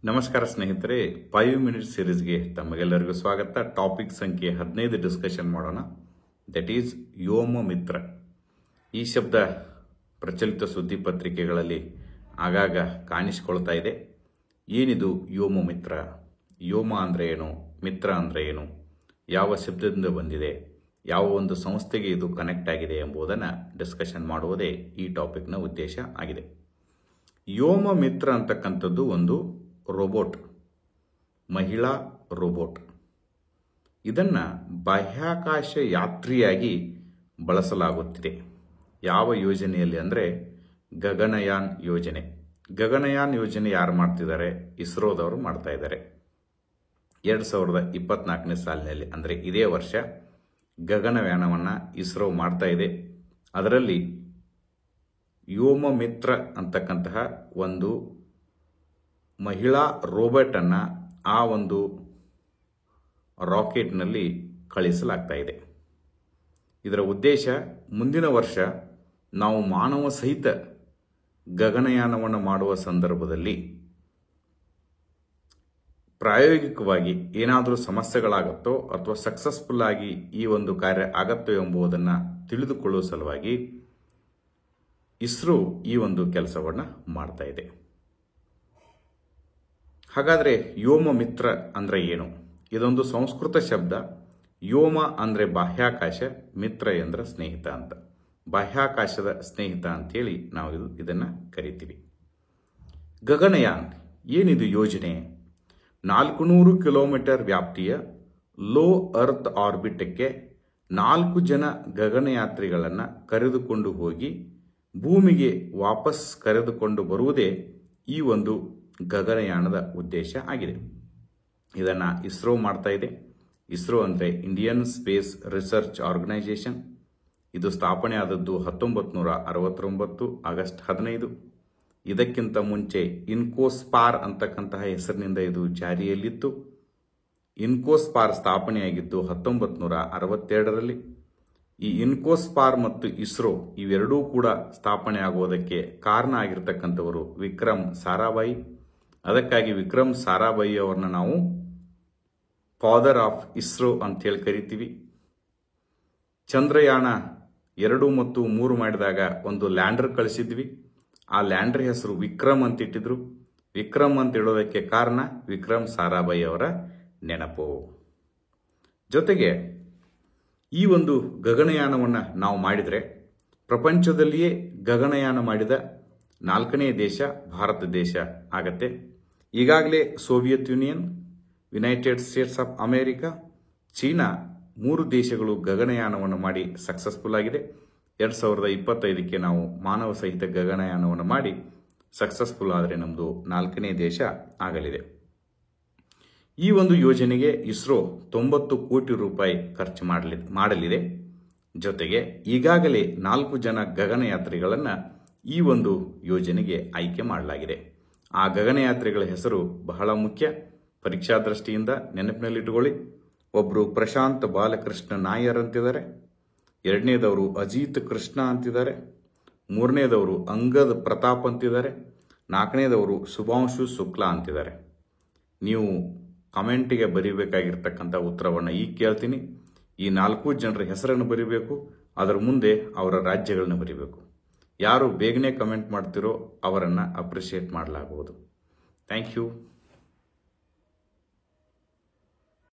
ನಮಸ್ಕಾರ ಸ್ನೇಹಿತರೆ, 5 ಮಿನಿಟ್ಸ್ ಸೀರೀಸ್ಗೆ ತಮಗೆಲ್ಲರಿಗೂ ಸ್ವಾಗತ. ಟಾಪಿಕ್ ಸಂಖ್ಯೆ 15 ಡಿಸ್ಕಷನ್ ಮಾಡೋಣ. ದಟ್ ಈಸ್ ವ್ಯೋಮ ಮಿತ್ರ. ಈ ಶಬ್ದ ಪ್ರಚಲಿತ ಸುದ್ದಿ ಪತ್ರಿಕೆಗಳಲ್ಲಿ ಆಗಾಗ ಕಾಣಿಸಿಕೊಳ್ತಾ ಇದೆ. ಏನಿದು ವ್ಯೋಮ ಮಿತ್ರ? ವ್ಯೋಮ ಅಂದರೆ ಏನು, ಮಿತ್ರ ಅಂದರೆ ಏನು, ಯಾವ ಶಬ್ದದಿಂದ ಬಂದಿದೆ, ಯಾವ ಒಂದು ಸಂಸ್ಥೆಗೆ ಇದು ಕನೆಕ್ಟ್ ಆಗಿದೆ ಎಂಬುದನ್ನು ಡಿಸ್ಕಷನ್ ಮಾಡುವುದೇ ಈ ಟಾಪಿಕ್ನ ಉದ್ದೇಶ ಆಗಿದೆ. ವ್ಯೋಮ ಮಿತ್ರ ಅಂತಕ್ಕಂಥದ್ದು ಒಂದು ರೋಬೋಟ್, ಮಹಿಳಾ ರೋಬೋಟ್. ಇದನ್ನು ಬಾಹ್ಯಾಕಾಶ ಯಾತ್ರಿಯಾಗಿ ಬಳಸಲಾಗುತ್ತಿದೆ. ಯಾವ ಯೋಜನೆಯಲ್ಲಿ ಅಂದರೆ ಗಗನಯಾನ್ ಯೋಜನೆ. ಗಗನಯಾನ್ ಯೋಜನೆ ಯಾರು ಮಾಡ್ತಿದ್ದಾರೆ? ಇಸ್ರೋದವರು ಮಾಡ್ತಾ ಇದ್ದಾರೆ. 2024ನೇ ಸಾಲಿನಲ್ಲಿ ಅಂದರೆ ಇದೇ ವರ್ಷ ಗಗನಯಾನವನ್ನು ಇಸ್ರೋ ಮಾಡ್ತಾ ಇದೆ. ಅದರಲ್ಲಿ ವ್ಯೋಮ ಮಿತ್ರ ಅಂತಕ್ಕಂತಹ ಒಂದು ಮಹಿಳಾ ರೋಬೋಟನ್ನು ಆ ಒಂದು ರಾಕೆಟ್ನಲ್ಲಿ ಕಳಿಸಲಾಗ್ತಾ ಇದೆ. ಇದರ ಉದ್ದೇಶ ಮುಂದಿನ ವರ್ಷ ನಾವು ಮಾನವ ಸಹಿತ ಗಗನಯಾನವನ್ನು ಮಾಡುವ ಸಂದರ್ಭದಲ್ಲಿ ಪ್ರಾಯೋಗಿಕವಾಗಿ ಏನಾದರೂ ಸಮಸ್ಯೆಗಳಾಗುತ್ತೋ ಅಥವಾ ಸಕ್ಸಸ್ಫುಲ್ ಆಗಿ ಈ ಒಂದು ಕಾರ್ಯ ಆಗತ್ತೋ ಎಂಬುದನ್ನು ತಿಳಿದುಕೊಳ್ಳುವ ಸಲುವಾಗಿ ಇಸ್ರೋ ಈ ಒಂದು ಕೆಲಸವನ್ನು ಮಾಡ್ತಾ ಇದೆ. ಹಾಗಾದರೆ ವ್ಯೋಮ ಮಿತ್ರ ಅಂದರೆ ಏನು? ಇದೊಂದು ಸಂಸ್ಕೃತ ಶಬ್ದ. ವ್ಯೋಮ ಅಂದರೆ ಬಾಹ್ಯಾಕಾಶ, ಮಿತ್ರ ಎಂದರೆ ಸ್ನೇಹಿತ ಅಂತ. ಬಾಹ್ಯಾಕಾಶದ ಸ್ನೇಹಿತ ಅಂತೇಳಿ ನಾವು ಇದನ್ನು ಕರಿತೀವಿ. ಗಗನಯಾನ್ ಏನಿದು ಯೋಜನೆ? 400 ಕಿಲೋಮೀಟರ್ ವ್ಯಾಪ್ತಿಯ ಲೋ ಅರ್ತ್ ಆರ್ಬಿಟಕ್ಕೆ 4 ಜನ ಗಗನಯಾತ್ರಿಗಳನ್ನು ಕರೆದುಕೊಂಡು ಹೋಗಿ ಭೂಮಿಗೆ ವಾಪಸ್ ಕರೆದುಕೊಂಡು ಬರುವುದೇ ಈ ಒಂದು ಗಗನಯಾನದ ಉದ್ದೇಶ ಆಗಿದೆ. ಇದನ್ನು ಇಸ್ರೋ ಮಾಡ್ತಾ ಇದೆ. ಇಸ್ರೋ ಅಂದರೆ ಇಂಡಿಯನ್ ಸ್ಪೇಸ್ ರಿಸರ್ಚ್ ಆರ್ಗನೈಸೇಷನ್. ಇದು ಸ್ಥಾಪನೆ ಆದದ್ದು 1969 ಆಗಸ್ಟ್ 15. ಇದಕ್ಕಿಂತ ಮುಂಚೆ ಇನ್ಕೋಸ್ಪಾರ್ ಅಂತಕ್ಕಂತಹ ಹೆಸರಿನಿಂದ ಇದು ಜಾರಿಯಲ್ಲಿತ್ತು. ಇನ್ಕೋಸ್ಪಾರ್ ಸ್ಥಾಪನೆಯಾಗಿದ್ದು 1962ರಲ್ಲಿ. ಈ ಇನ್ಕೋಸ್ಪಾರ್ ಮತ್ತು ಇಸ್ರೋ ಇವೆರಡೂ ಕೂಡ ಸ್ಥಾಪನೆ ಆಗುವುದಕ್ಕೆ ಕಾರಣ ಆಗಿರ್ತಕ್ಕಂಥವರು ವಿಕ್ರಮ್ ಸಾರಾಭಾಯಿ. ಅದಕ್ಕಾಗಿ ವಿಕ್ರಮ್ ಸಾರಾಭಾಯಿ ಅವರನ್ನ ನಾವು ಫಾದರ್ ಆಫ್ ಇಸ್ರೋ ಅಂತೇಳಿ ಕರಿತೀವಿ. ಚಂದ್ರಯಾನ 2 ಮತ್ತು 3 ಮಾಡಿದಾಗ ಒಂದು ಲ್ಯಾಂಡರ್ ಕಳಿಸಿದ್ವಿ. ಆ ಲ್ಯಾಂಡರ್ ಹೆಸರು ವಿಕ್ರಮ್ ಅಂತ ಇಟ್ಟಿದ್ರು. ವಿಕ್ರಮ್ ಅಂತ ಇಡೋದಕ್ಕೆ ಕಾರಣ ವಿಕ್ರಮ್ ಸಾರಾಭಾಯಿ ಅವರ ನೆನಪು. ಜೊತೆಗೆ ಈ ಒಂದು ಗಗನಯಾನವನ್ನು ನಾವು ಮಾಡಿದರೆ ಪ್ರಪಂಚದಲ್ಲಿಯೇ ಗಗನಯಾನ ಮಾಡಿದ 4ನೇ ದೇಶ ಭಾರತ ದೇಶ ಆಗತ್ತೆ. ಈಗಾಗಲೇ Soviet union, United States of America, China 3 ದೇಶಗಳು ಗಗನಯಾನವನ್ನು ಮಾಡಿ ಸಕ್ಸಸ್ಫುಲ್ ಆಗಿದೆ. 2025ಕ್ಕೆ ನಾವು ಮಾನವ ಸಹಿತ ಗಗನಯಾನವನ್ನು ಮಾಡಿ ಸಕ್ಸಸ್ಫುಲ್ ಆದರೆ ನಮ್ಮದು 4ನೇ ದೇಶ ಆಗಲಿದೆ. ಈ ಒಂದು ಯೋಜನೆಗೆ ಇಸ್ರೋ 90 ಕೋಟಿ ರೂಪಾಯಿ ಖರ್ಚು ಮಾಡಲಿದೆ. ಜೊತೆಗೆ ಈಗಾಗಲೇ 4 ಜನ ಗಗನಯಾತ್ರಿಗಳನ್ನು ಈ ಒಂದು ಯೋಜನೆಗೆ ಆಯ್ಕೆ ಮಾಡಲಾಗಿದೆ. ಆ ಗಗನಯಾತ್ರಿಗಳ ಹೆಸರು ಬಹಳ ಮುಖ್ಯ. ಪರೀಕ್ಷಾ ದೃಷ್ಟಿಯಿಂದ ನೆನಪಿನಲ್ಲಿಟ್ಟುಕೊಳ್ಳಿ. ಒಬ್ಬರು ಪ್ರಶಾಂತ್ ಬಾಲಕೃಷ್ಣ ನಾಯರ್ ಅಂತಿದ್ದಾರೆ, 2ನೇದವರು ಅಜಿತ್ ಕೃಷ್ಣ ಅಂತಿದ್ದಾರೆ, 3ನೇದವರು ಅಂಗದ್ ಪ್ರತಾಪ್ ಅಂತಿದ್ದಾರೆ, 4ನೇದವರು ಶುಭಾಂಶು ಶುಕ್ಲಾ ಅಂತಿದ್ದಾರೆ. ನೀವು ಕಮೆಂಟಿಗೆ ಬರೀಬೇಕಾಗಿರ್ತಕ್ಕಂಥ ಉತ್ತರವನ್ನು ಈಗ ಕೇಳ್ತೀನಿ. ಈ 4 ಜನರ ಹೆಸರನ್ನು ಬರೀಬೇಕು. ಅದರ ಮುಂದೆ ಅವರ ರಾಜ್ಯಗಳನ್ನು ಬರೀಬೇಕು. ಯಾರು ಬೇಗನೆ ಕಮೆಂಟ್ ಮಾಡ್ತಿರೋ ಅವರನ್ನು ಅಪ್ರಿಷಿಯೇಟ್ ಮಾಡಲಾಗುವುದು. Thank you.